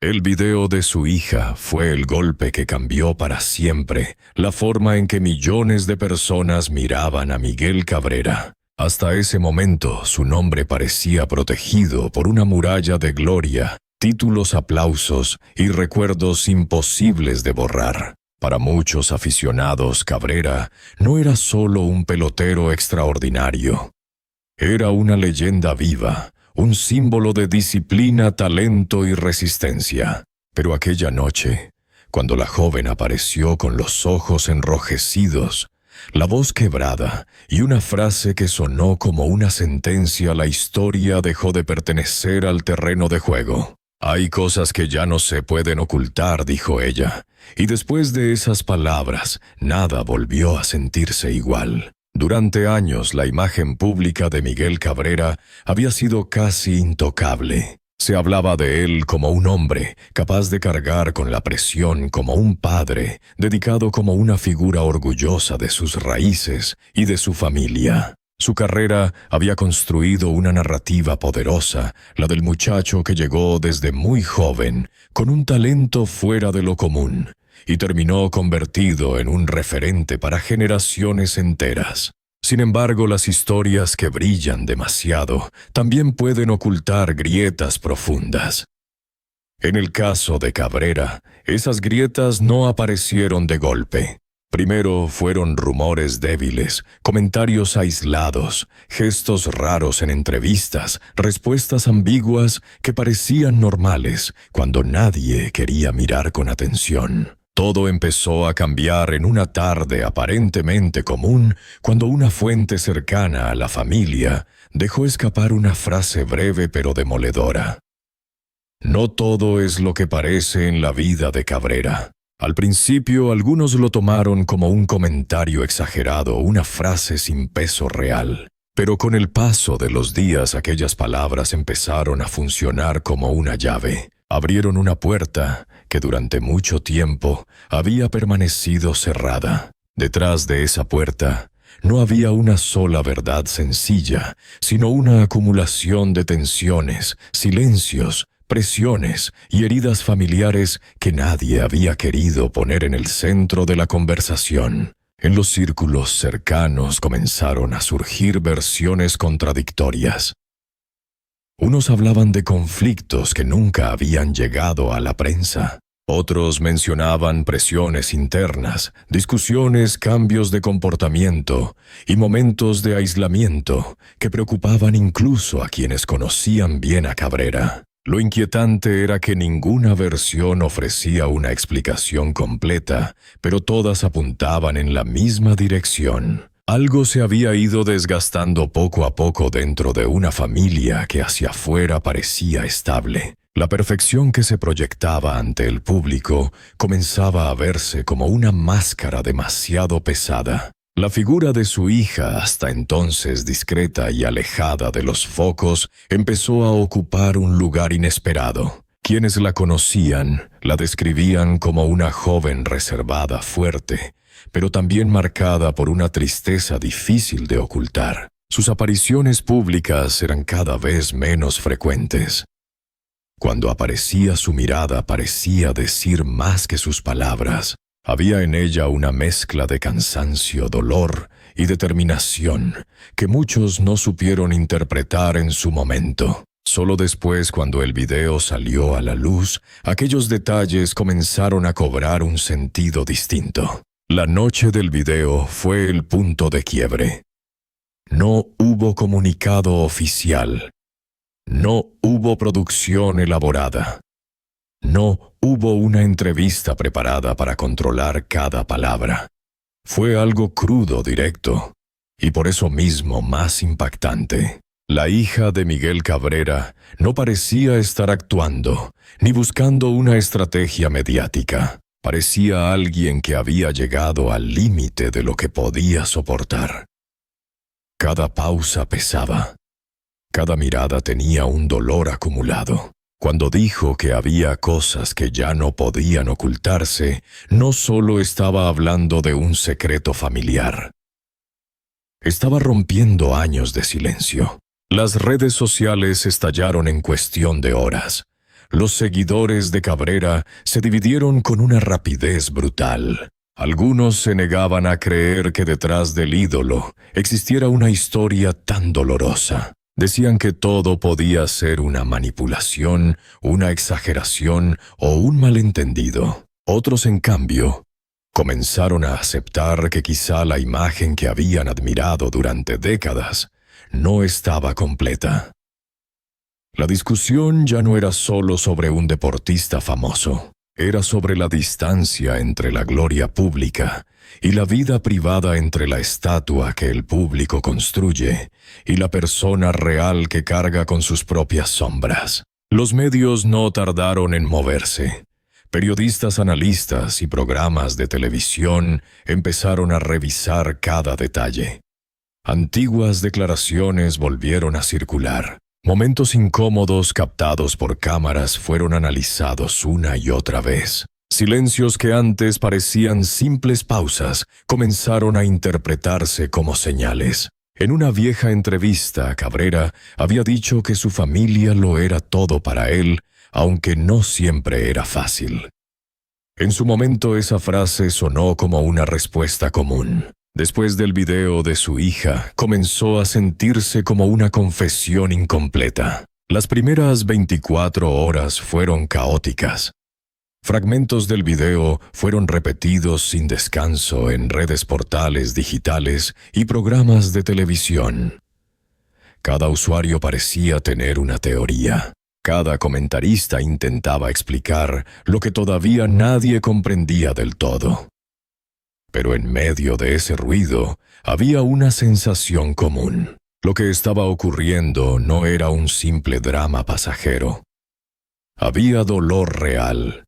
El video de su hija fue el golpe que cambió para siempre la forma en que millones de personas miraban a Miguel Cabrera. Hasta ese momento, su nombre parecía protegido por una muralla de gloria, títulos, aplausos y recuerdos imposibles de borrar. Para muchos aficionados, Cabrera no era solo un pelotero extraordinario. Era una leyenda viva, un símbolo de disciplina, talento y resistencia. Pero aquella noche, cuando la joven apareció con los ojos enrojecidos, la voz quebrada y una frase que sonó como una sentencia, la historia dejó de pertenecer al terreno de juego. «Hay cosas que ya no se pueden ocultar», dijo ella, y después de esas palabras, nada volvió a sentirse igual. Durante años, la imagen pública de Miguel Cabrera había sido casi intocable. Se hablaba de él como un hombre, capaz de cargar con la presión, como un padre, dedicado como una figura orgullosa de sus raíces y de su familia. Su carrera había construido una narrativa poderosa, la del muchacho que llegó desde muy joven, con un talento fuera de lo común, y terminó convertido en un referente para generaciones enteras. Sin embargo, las historias que brillan demasiado también pueden ocultar grietas profundas. En el caso de Cabrera, esas grietas no aparecieron de golpe. Primero fueron rumores débiles, comentarios aislados, gestos raros en entrevistas, respuestas ambiguas que parecían normales cuando nadie quería mirar con atención. Todo empezó a cambiar en una tarde aparentemente común cuando una fuente cercana a la familia dejó escapar una frase breve pero demoledora. No todo es lo que parece en la vida de Cabrera. Al principio, algunos lo tomaron como un comentario exagerado, una frase sin peso real. Pero con el paso de los días, aquellas palabras empezaron a funcionar como una llave. Abrieron una puerta que durante mucho tiempo había permanecido cerrada. Detrás de esa puerta no había una sola verdad sencilla, sino una acumulación de tensiones, silencios, presiones y heridas familiares que nadie había querido poner en el centro de la conversación. En los círculos cercanos comenzaron a surgir versiones contradictorias. Unos hablaban de conflictos que nunca habían llegado a la prensa. Otros mencionaban presiones internas, discusiones, cambios de comportamiento y momentos de aislamiento que preocupaban incluso a quienes conocían bien a Cabrera. Lo inquietante era que ninguna versión ofrecía una explicación completa, pero todas apuntaban en la misma dirección. Algo se había ido desgastando poco a poco dentro de una familia que hacia afuera parecía estable. La perfección que se proyectaba ante el público comenzaba a verse como una máscara demasiado pesada. La figura de su hija, hasta entonces discreta y alejada de los focos, empezó a ocupar un lugar inesperado. Quienes la conocían la describían como una joven reservada, fuerte, pero también marcada por una tristeza difícil de ocultar. Sus apariciones públicas eran cada vez menos frecuentes. Cuando aparecía, su mirada parecía decir más que sus palabras. Había en ella una mezcla de cansancio, dolor y determinación que muchos no supieron interpretar en su momento. Solo después, cuando el video salió a la luz, aquellos detalles comenzaron a cobrar un sentido distinto. La noche del video fue el punto de quiebre. No hubo comunicado oficial. No hubo producción elaborada. No hubo una entrevista preparada para controlar cada palabra. Fue algo crudo, directo, y por eso mismo más impactante. La hija de Miguel Cabrera no parecía estar actuando, ni buscando una estrategia mediática. Parecía alguien que había llegado al límite de lo que podía soportar. Cada pausa pesaba. Cada mirada tenía un dolor acumulado. Cuando dijo que había cosas que ya no podían ocultarse, no solo estaba hablando de un secreto familiar. Estaba rompiendo años de silencio. Las redes sociales estallaron en cuestión de horas. los seguidores de Cabrera se dividieron con una rapidez brutal. Algunos se negaban a creer que detrás del ídolo existiera una historia tan dolorosa. Decían que todo podía ser una manipulación, una exageración o un malentendido. Otros, en cambio, comenzaron a aceptar que quizá la imagen que habían admirado durante décadas no estaba completa. La discusión ya no era solo sobre un deportista famoso. Era sobre la distancia entre la gloria pública y la vida privada, entre la estatua que el público construye y la persona real que carga con sus propias sombras. Los medios no tardaron en moverse. Periodistas, analistas y programas de televisión empezaron a revisar cada detalle. Antiguas declaraciones volvieron a circular. Momentos incómodos captados por cámaras fueron analizados una y otra vez. Silencios que antes parecían simples pausas comenzaron a interpretarse como señales. En una vieja entrevista, Cabrera había dicho que su familia lo era todo para él, aunque no siempre era fácil. En su momento esa frase sonó como una respuesta común. Después del video de su hija, comenzó a sentirse como una confesión incompleta. Las primeras 24 horas fueron caóticas. Fragmentos del video fueron repetidos sin descanso en redes, portales digitales y programas de televisión. Cada usuario parecía tener una teoría. Cada comentarista intentaba explicar lo que todavía nadie comprendía del todo. Pero en medio de ese ruido había una sensación común. Lo que estaba ocurriendo no era un simple drama pasajero. Había dolor real.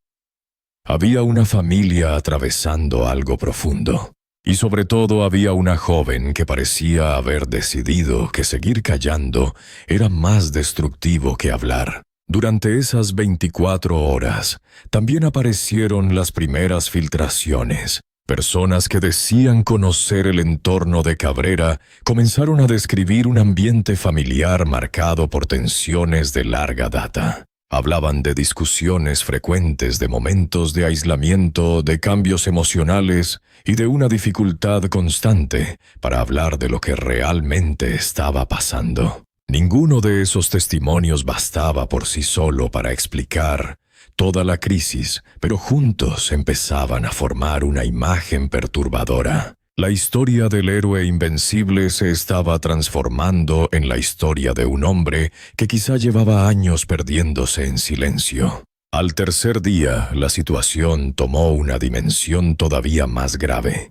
Había una familia atravesando algo profundo. Y sobre todo había una joven que parecía haber decidido que seguir callando era más destructivo que hablar. Durante esas 24 horas, también aparecieron las primeras filtraciones. Personas que decían conocer el entorno de Cabrera comenzaron a describir un ambiente familiar marcado por tensiones de larga data. Hablaban de discusiones frecuentes, de momentos de aislamiento, de cambios emocionales y de una dificultad constante para hablar de lo que realmente estaba pasando. Ninguno de esos testimonios bastaba por sí solo para explicar toda la crisis, pero juntos empezaban a formar una imagen perturbadora. La historia del héroe invencible se estaba transformando en la historia de un hombre que quizá llevaba años perdiéndose en silencio. Al tercer día, la situación tomó una dimensión todavía más grave.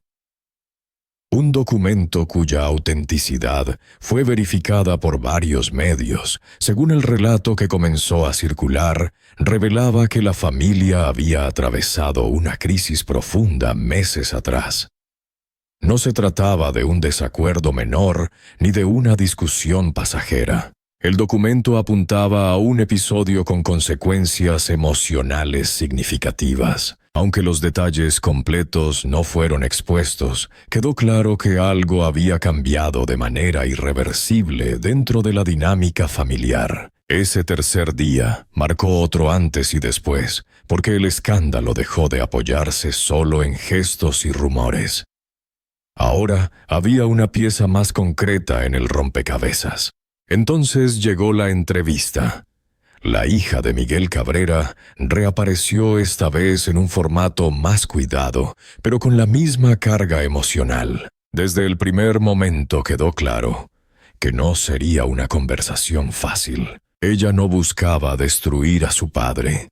Un documento cuya autenticidad fue verificada por varios medios, según el relato que comenzó a circular, revelaba que la familia había atravesado una crisis profunda meses atrás. No se trataba de un desacuerdo menor ni de una discusión pasajera. El documento apuntaba a un episodio con consecuencias emocionales significativas. Aunque los detalles completos no fueron expuestos, quedó claro que algo había cambiado de manera irreversible dentro de la dinámica familiar. Ese tercer día marcó otro antes y después, porque el escándalo dejó de apoyarse solo en gestos y rumores. Ahora había una pieza más concreta en el rompecabezas. Entonces llegó la entrevista. La hija de Miguel Cabrera reapareció esta vez en un formato más cuidado, pero con la misma carga emocional. Desde el primer momento quedó claro que no sería una conversación fácil. Ella no buscaba destruir a su padre.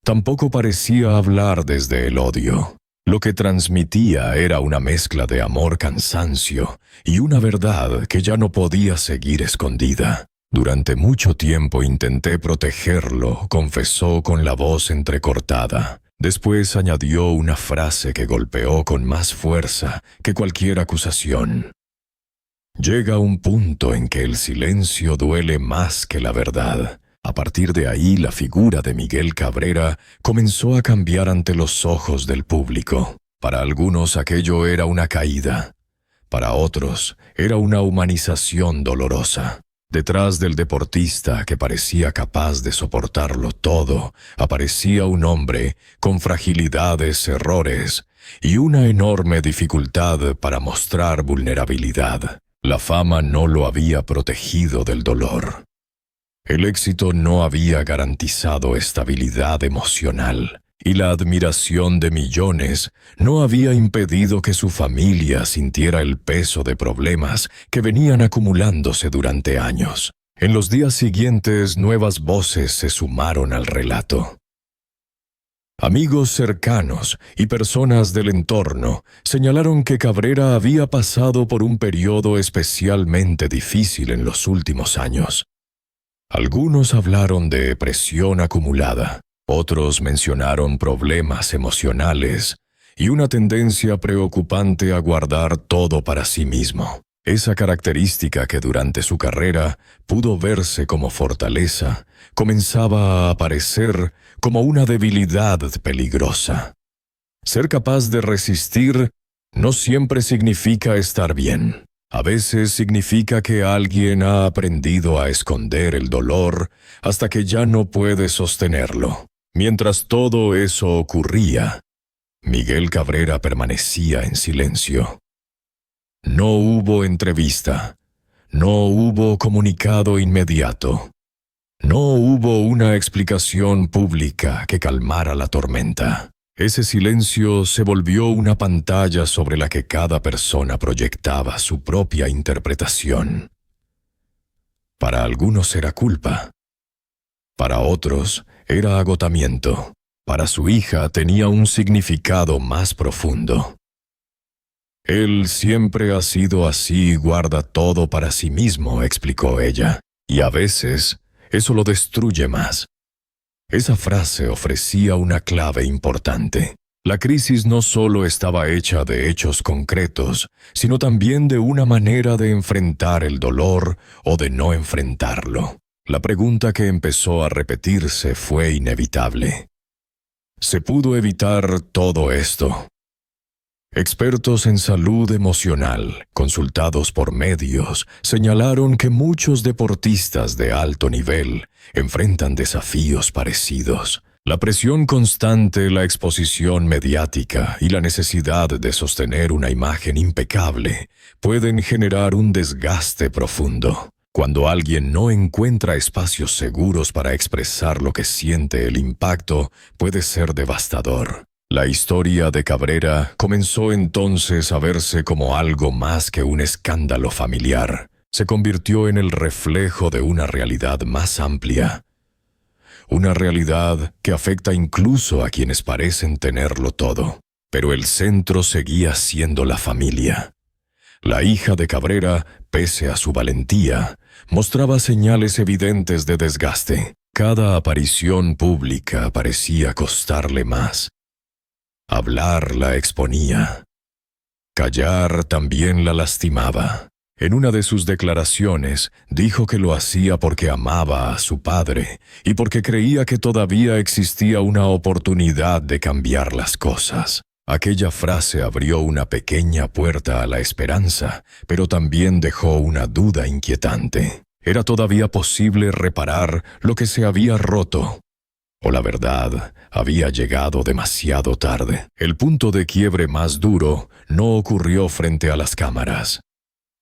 Tampoco parecía hablar desde el odio. Lo que transmitía era una mezcla de amor, cansancio y una verdad que ya no podía seguir escondida. Durante mucho tiempo intenté protegerlo, confesó con la voz entrecortada. Después añadió una frase que golpeó con más fuerza que cualquier acusación. Llega un punto en que el silencio duele más que la verdad. A partir de ahí, la figura de Miguel Cabrera comenzó a cambiar ante los ojos del público. Para algunos aquello era una caída. Para otros, era una humanización dolorosa. Detrás del deportista que parecía capaz de soportarlo todo, aparecía un hombre con fragilidades, errores y una enorme dificultad para mostrar vulnerabilidad. La fama no lo había protegido del dolor. El éxito no había garantizado estabilidad emocional, y la admiración de millones no había impedido que su familia sintiera el peso de problemas que venían acumulándose durante años. En los días siguientes, nuevas voces se sumaron al relato. Amigos cercanos y personas del entorno señalaron que Cabrera había pasado por un periodo especialmente difícil en los últimos años. Algunos hablaron de presión acumulada, otros mencionaron problemas emocionales y una tendencia preocupante a guardar todo para sí mismo. Esa característica que durante su carrera pudo verse como fortaleza, comenzaba a aparecer como una debilidad peligrosa. Ser capaz de resistir no siempre significa estar bien. A veces significa que alguien ha aprendido a esconder el dolor hasta que ya no puede sostenerlo. Mientras todo eso ocurría, Miguel Cabrera permanecía en silencio. No hubo entrevista, no hubo comunicado inmediato, no hubo una explicación pública que calmara la tormenta. Ese silencio se volvió una pantalla sobre la que cada persona proyectaba su propia interpretación. Para algunos era culpa. Para otros era agotamiento. Para su hija tenía un significado más profundo. Él siempre ha sido así y guarda todo para sí mismo, explicó ella, y a veces eso lo destruye más. Esa frase ofrecía una clave importante. La crisis no solo estaba hecha de hechos concretos, sino también de una manera de enfrentar el dolor o de no enfrentarlo. La pregunta que empezó a repetirse fue inevitable. ¿Se pudo evitar todo esto? Expertos en salud emocional, consultados por medios, señalaron que muchos deportistas de alto nivel enfrentan desafíos parecidos. La presión constante, la exposición mediática y la necesidad de sostener una imagen impecable pueden generar un desgaste profundo. Cuando alguien no encuentra espacios seguros para expresar lo que siente, el impacto puede ser devastador. La historia de Cabrera comenzó entonces a verse como algo más que un escándalo familiar. Se convirtió en el reflejo de una realidad más amplia. Una realidad que afecta incluso a quienes parecen tenerlo todo. Pero el centro seguía siendo la familia. La hija de Cabrera, pese a su valentía, mostraba señales evidentes de desgaste. Cada aparición pública parecía costarle más. Hablar la exponía. Callar también la lastimaba. En una de sus declaraciones, dijo que lo hacía porque amaba a su padre y porque creía que todavía existía una oportunidad de cambiar las cosas. Aquella frase abrió una pequeña puerta a la esperanza, pero también dejó una duda inquietante. ¿Era todavía posible reparar lo que se había roto? ¿O la verdad había llegado demasiado tarde? El punto de quiebre más duro no ocurrió frente a las cámaras.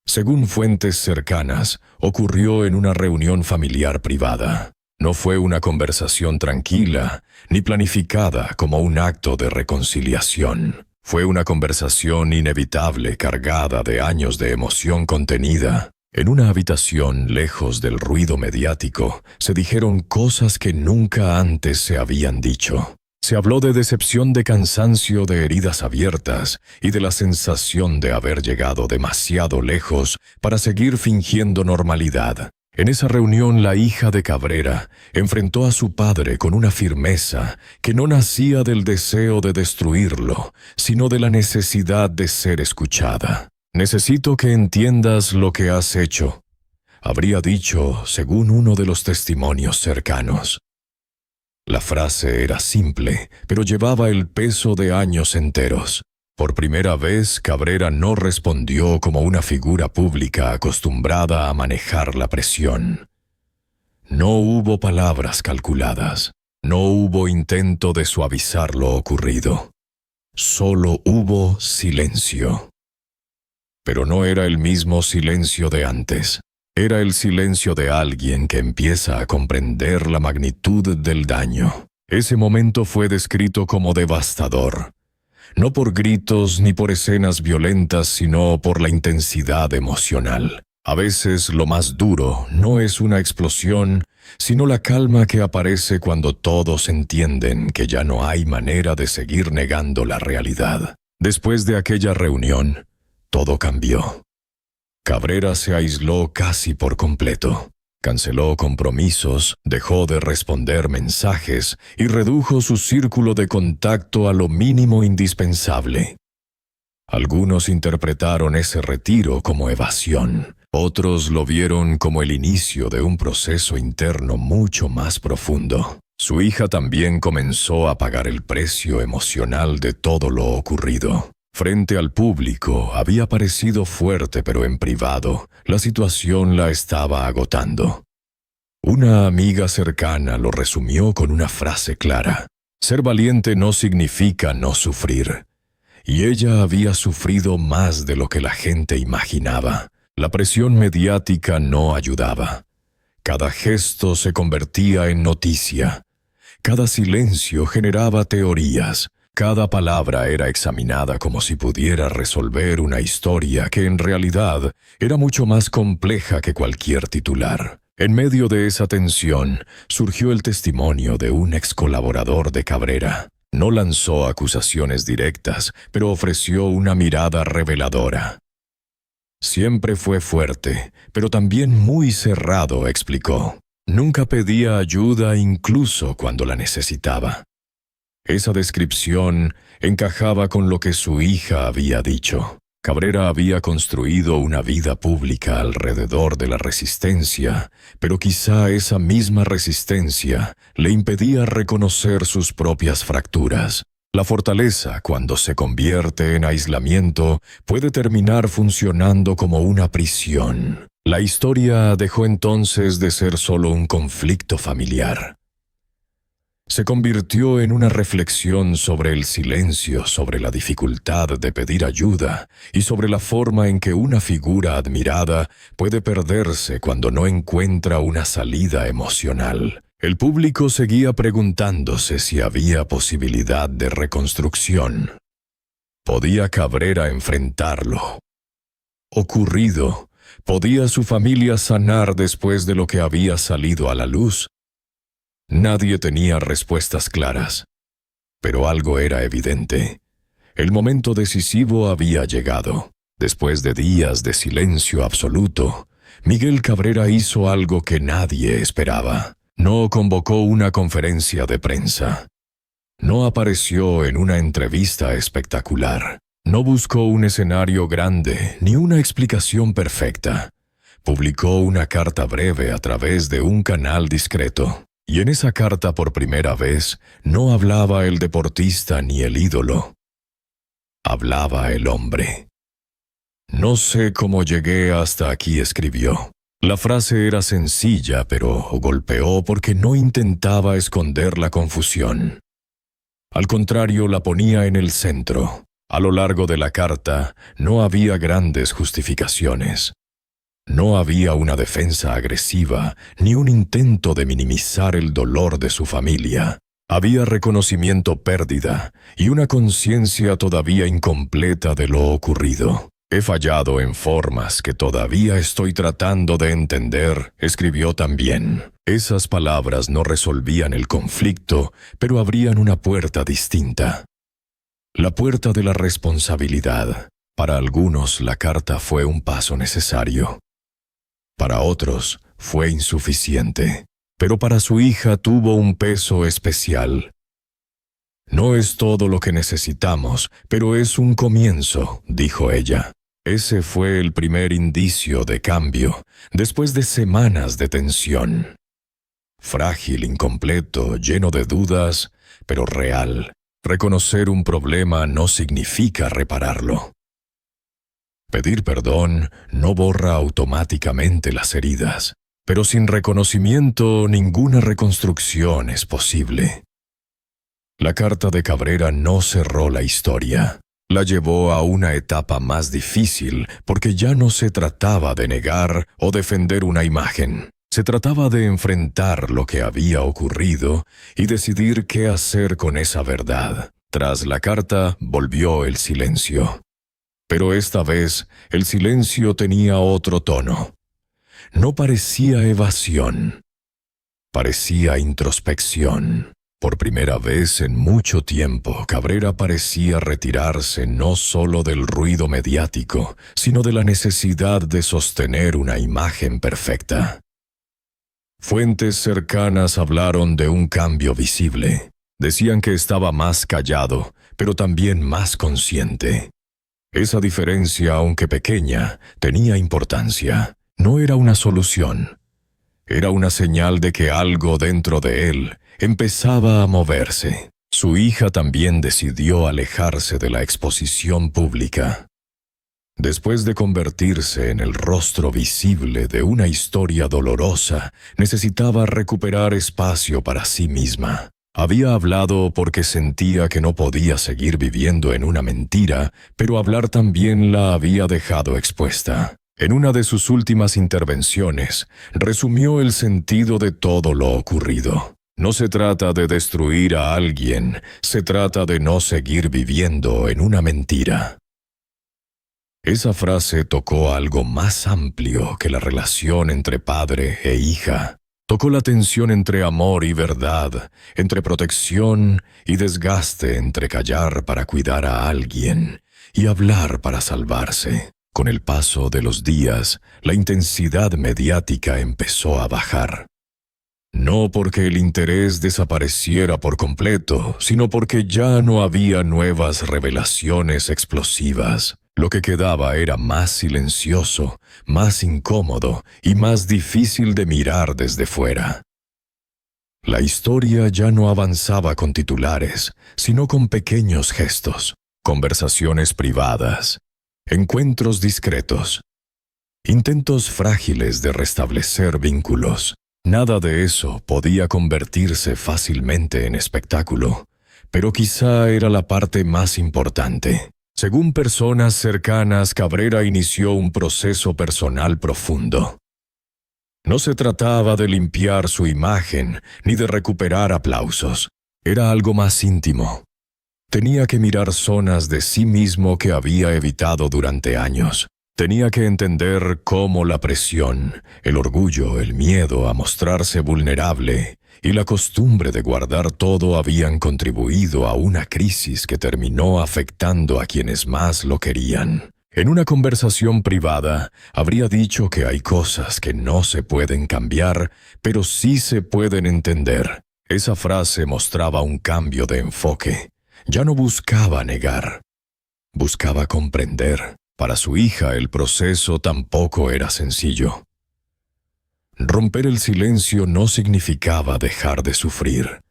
Según fuentes cercanas, ocurrió en una reunión familiar privada. No fue una conversación tranquila, ni planificada como un acto de reconciliación. Fue una conversación inevitable cargada de años de emoción contenida. En una habitación lejos del ruido mediático, se dijeron cosas que nunca antes se habían dicho. Se habló de decepción, de cansancio, de heridas abiertas y de la sensación de haber llegado demasiado lejos para seguir fingiendo normalidad. En esa reunión, la hija de Cabrera enfrentó a su padre con una firmeza que no nacía del deseo de destruirlo, sino de la necesidad de ser escuchada. «Necesito que entiendas lo que has hecho», habría dicho según uno de los testimonios cercanos. La frase era simple, pero llevaba el peso de años enteros. Por primera vez, Cabrera no respondió como una figura pública acostumbrada a manejar la presión. No hubo palabras calculadas, no hubo intento de suavizar lo ocurrido. Solo hubo silencio. Pero no era el mismo silencio de antes. Era el silencio de alguien que empieza a comprender la magnitud del daño. Ese momento fue descrito como devastador. No por gritos ni por escenas violentas, sino por la intensidad emocional. A veces lo más duro no es una explosión, sino la calma que aparece cuando todos entienden que ya no hay manera de seguir negando la realidad. Después de aquella reunión, todo cambió. Cabrera se aisló casi por completo. Canceló compromisos, dejó de responder mensajes y redujo su círculo de contacto a lo mínimo indispensable. Algunos interpretaron ese retiro como evasión, otros lo vieron como el inicio de un proceso interno mucho más profundo. Su hija también comenzó a pagar el precio emocional de todo lo ocurrido. Frente al público había parecido fuerte, pero en privado, la situación la estaba agotando. Una amiga cercana lo resumió con una frase clara: ser valiente no significa no sufrir. Y ella había sufrido más de lo que la gente imaginaba. La presión mediática no ayudaba. Cada gesto se convertía en noticia. Cada silencio generaba teorías. Cada palabra era examinada como si pudiera resolver una historia que en realidad era mucho más compleja que cualquier titular. En medio de esa tensión, surgió el testimonio de un ex colaborador de Cabrera. No lanzó acusaciones directas, pero ofreció una mirada reveladora. Siempre fue fuerte, pero también muy cerrado, explicó. Nunca pedía ayuda incluso cuando la necesitaba. Esa descripción encajaba con lo que su hija había dicho. Cabrera había construido una vida pública alrededor de la resistencia, pero quizá esa misma resistencia le impedía reconocer sus propias fracturas. La fortaleza, cuando se convierte en aislamiento, puede terminar funcionando como una prisión. La historia dejó entonces de ser solo un conflicto familiar. Se convirtió en una reflexión sobre el silencio, sobre la dificultad de pedir ayuda y sobre la forma en que una figura admirada puede perderse cuando no encuentra una salida emocional. El público seguía preguntándose si había posibilidad de reconstrucción. ¿Podía Cabrera enfrentarlo? Ocurrido, ¿podía su familia sanar después de lo que había salido a la luz? Nadie tenía respuestas claras, pero algo era evidente. El momento decisivo había llegado. Después de días de silencio absoluto, Miguel Cabrera hizo algo que nadie esperaba. No convocó una conferencia de prensa. No apareció en una entrevista espectacular. No buscó un escenario grande ni una explicación perfecta. Publicó una carta breve a través de un canal discreto. Y en esa carta por primera vez no hablaba el deportista ni el ídolo. Hablaba el hombre. No sé cómo llegué hasta aquí, escribió. La frase era sencilla, pero golpeó porque no intentaba esconder la confusión. Al contrario, la ponía en el centro. A lo largo de la carta no había grandes justificaciones. No había una defensa agresiva ni un intento de minimizar el dolor de su familia. Había reconocimiento pérdida y una conciencia todavía incompleta de lo ocurrido. He fallado en formas que todavía estoy tratando de entender, escribió también. Esas palabras no resolvían el conflicto, pero abrían una puerta distinta. La puerta de la responsabilidad. Para algunos, la carta fue un paso necesario. Para otros, fue insuficiente, pero para su hija tuvo un peso especial. No es todo lo que necesitamos, pero es un comienzo, dijo ella. Ese fue el primer indicio de cambio, después de semanas de tensión. Frágil, incompleto, lleno de dudas, pero real. Reconocer un problema no significa repararlo. Pedir perdón no borra automáticamente las heridas, pero sin reconocimiento ninguna reconstrucción es posible. La carta de Cabrera no cerró la historia. La llevó a una etapa más difícil porque ya no se trataba de negar o defender una imagen. Se trataba de enfrentar lo que había ocurrido y decidir qué hacer con esa verdad. Tras la carta volvió el silencio. Pero esta vez el silencio tenía otro tono. No parecía evasión, parecía introspección. Por primera vez en mucho tiempo, Cabrera parecía retirarse no solo del ruido mediático, sino de la necesidad de sostener una imagen perfecta. Fuentes cercanas hablaron de un cambio visible. Decían que estaba más callado, pero también más consciente. Esa diferencia, aunque pequeña, tenía importancia. No era una solución. Era una señal de que algo dentro de él empezaba a moverse. Su hija también decidió alejarse de la exposición pública. Después de convertirse en el rostro visible de una historia dolorosa, necesitaba recuperar espacio para sí misma. Había hablado porque sentía que no podía seguir viviendo en una mentira, pero hablar también la había dejado expuesta. En una de sus últimas intervenciones, resumió el sentido de todo lo ocurrido. No se trata de destruir a alguien, se trata de no seguir viviendo en una mentira. Esa frase tocó algo más amplio que la relación entre padre e hija. Tocó la tensión entre amor y verdad, entre protección y desgaste, entre callar para cuidar a alguien y hablar para salvarse. Con el paso de los días, la intensidad mediática empezó a bajar. No porque el interés desapareciera por completo, sino porque ya no había nuevas revelaciones explosivas. Lo que quedaba era más silencioso, más incómodo y más difícil de mirar desde fuera. La historia ya no avanzaba con titulares, sino con pequeños gestos, conversaciones privadas, encuentros discretos, intentos frágiles de restablecer vínculos. Nada de eso podía convertirse fácilmente en espectáculo, pero quizá era la parte más importante. Según personas cercanas, Cabrera inició un proceso personal profundo. No se trataba de limpiar su imagen ni de recuperar aplausos. Era algo más íntimo. Tenía que mirar zonas de sí mismo que había evitado durante años. Tenía que entender cómo la presión, el orgullo, el miedo a mostrarse vulnerable y la costumbre de guardar todo habían contribuido a una crisis que terminó afectando a quienes más lo querían. En una conversación privada, habría dicho que hay cosas que no se pueden cambiar, pero sí se pueden entender. Esa frase mostraba un cambio de enfoque. Ya no buscaba negar, buscaba comprender. Para su hija el proceso tampoco era sencillo. Romper el silencio no significaba dejar de sufrir.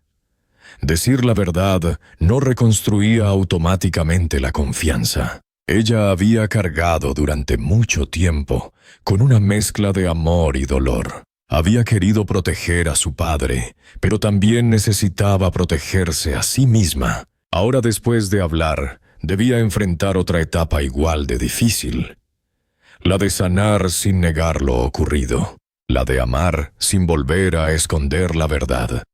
Decir la verdad no reconstruía automáticamente la confianza. Ella había cargado durante mucho tiempo con una mezcla de amor y dolor. Había querido proteger a su padre, pero también necesitaba protegerse a sí misma. Ahora, después de hablar, debía enfrentar otra etapa igual de difícil. La de sanar sin negar lo ocurrido. La de amar sin volver a esconder la verdad.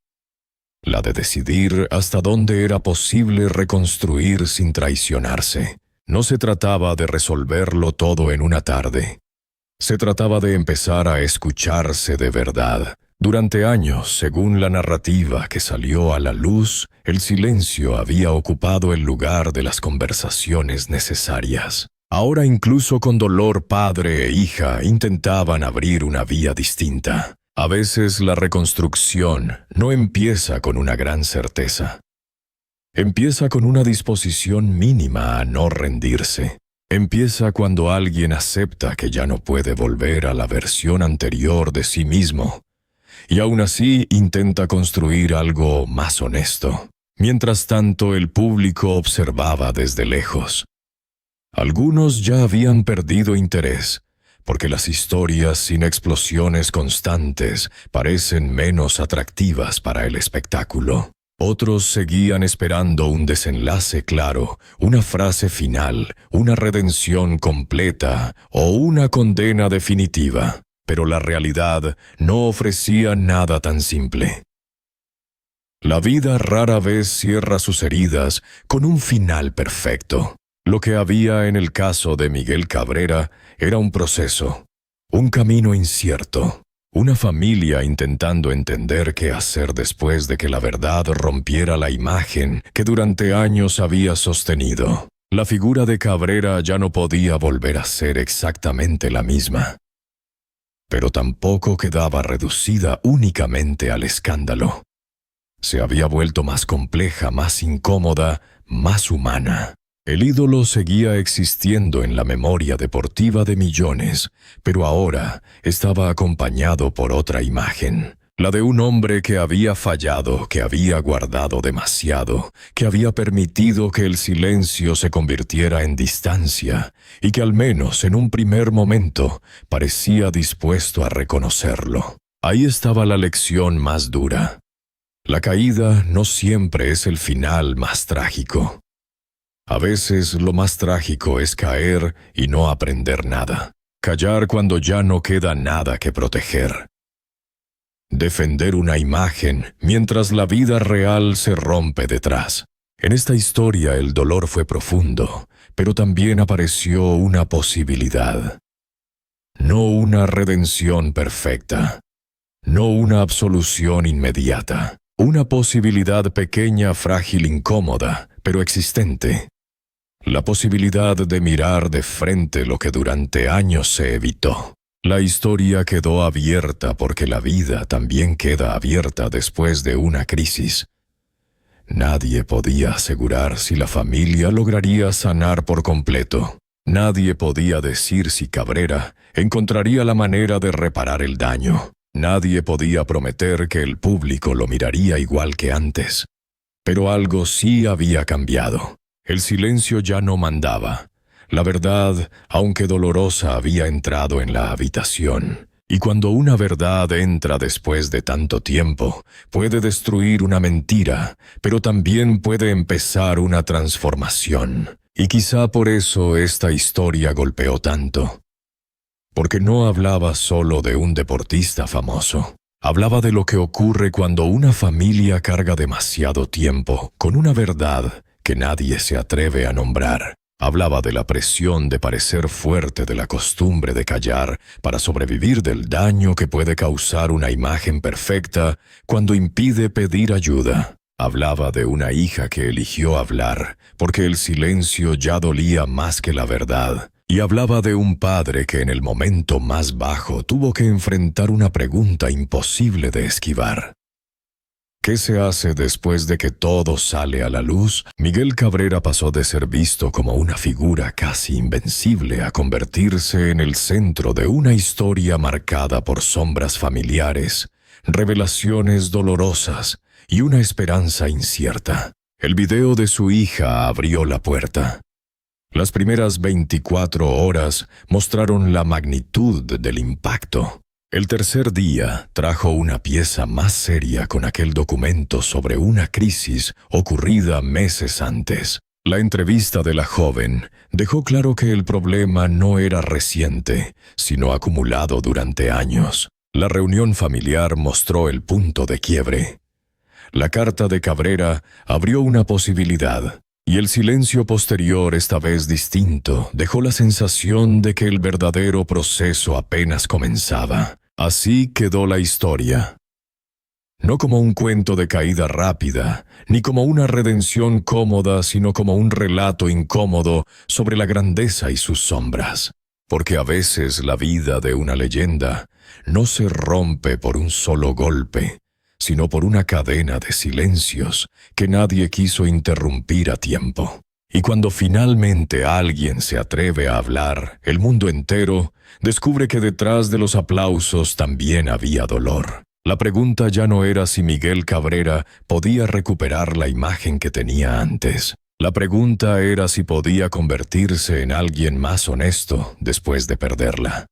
La de decidir hasta dónde era posible reconstruir sin traicionarse. No se trataba de resolverlo todo en una tarde. Se trataba de empezar a escucharse de verdad. Durante años, según la narrativa que salió a la luz, el silencio había ocupado el lugar de las conversaciones necesarias. Ahora, incluso con dolor, padre e hija intentaban abrir una vía distinta. A veces la reconstrucción no empieza con una gran certeza. Empieza con una disposición mínima a no rendirse. Empieza cuando alguien acepta que ya no puede volver a la versión anterior de sí mismo, y aún así intenta construir algo más honesto. Mientras tanto, el público observaba desde lejos. Algunos ya habían perdido interés, porque las historias sin explosiones constantes parecen menos atractivas para el espectáculo. Otros seguían esperando un desenlace claro, una frase final, una redención completa o una condena definitiva, pero la realidad no ofrecía nada tan simple. La vida rara vez cierra sus heridas con un final perfecto. Lo que había en el caso de Miguel Cabrera era un proceso, un camino incierto, una familia intentando entender qué hacer después de que la verdad rompiera la imagen que durante años había sostenido. La figura de Cabrera ya no podía volver a ser exactamente la misma, pero tampoco quedaba reducida únicamente al escándalo. Se había vuelto más compleja, más incómoda, más humana. El ídolo seguía existiendo en la memoria deportiva de millones, pero ahora estaba acompañado por otra imagen, la de un hombre que había fallado, que había guardado demasiado, que había permitido que el silencio se convirtiera en distancia y que al menos en un primer momento parecía dispuesto a reconocerlo. Ahí estaba la lección más dura. La caída no siempre es el final más trágico. A veces lo más trágico es caer y no aprender nada. Callar cuando ya no queda nada que proteger. Defender una imagen mientras la vida real se rompe detrás. En esta historia el dolor fue profundo, pero también apareció una posibilidad. No una redención perfecta. No una absolución inmediata. Una posibilidad pequeña, frágil, incómoda, pero existente. La posibilidad de mirar de frente lo que durante años se evitó. La historia quedó abierta porque la vida también queda abierta después de una crisis. Nadie podía asegurar si la familia lograría sanar por completo. Nadie podía decir si Cabrera encontraría la manera de reparar el daño. Nadie podía prometer que el público lo miraría igual que antes. Pero algo sí había cambiado. El silencio ya no mandaba. La verdad, aunque dolorosa, había entrado en la habitación. Y cuando una verdad entra después de tanto tiempo, puede destruir una mentira, pero también puede empezar una transformación. Y quizá por eso esta historia golpeó tanto. Porque no hablaba solo de un deportista famoso. Hablaba de lo que ocurre cuando una familia carga demasiado tiempo con una verdad que nadie se atreve a nombrar. Hablaba de la presión de parecer fuerte, de la costumbre de callar para sobrevivir del daño que puede causar una imagen perfecta cuando impide pedir ayuda. Hablaba de una hija que eligió hablar porque el silencio ya dolía más que la verdad. Y hablaba de un padre que en el momento más bajo tuvo que enfrentar una pregunta imposible de esquivar. ¿Qué se hace después de que todo sale a la luz? Miguel Cabrera pasó de ser visto como una figura casi invencible a convertirse en el centro de una historia marcada por sombras familiares, revelaciones dolorosas y una esperanza incierta. El video de su hija abrió la puerta. Las primeras 24 horas mostraron la magnitud del impacto. El tercer día trajo una pieza más seria con aquel documento sobre una crisis ocurrida meses antes. La entrevista de la joven dejó claro que el problema no era reciente, sino acumulado durante años. La reunión familiar mostró el punto de quiebre. La carta de Cabrera abrió una posibilidad. Y el silencio posterior, esta vez distinto, dejó la sensación de que el verdadero proceso apenas comenzaba. Así quedó la historia. No como un cuento de caída rápida, ni como una redención cómoda, sino como un relato incómodo sobre la grandeza y sus sombras. Porque a veces la vida de una leyenda no se rompe por un solo golpe, sino por una cadena de silencios que nadie quiso interrumpir a tiempo. Y cuando finalmente alguien se atreve a hablar, el mundo entero descubre que detrás de los aplausos también había dolor. La pregunta ya no era si Miguel Cabrera podía recuperar la imagen que tenía antes. La pregunta era si podía convertirse en alguien más honesto después de perderla.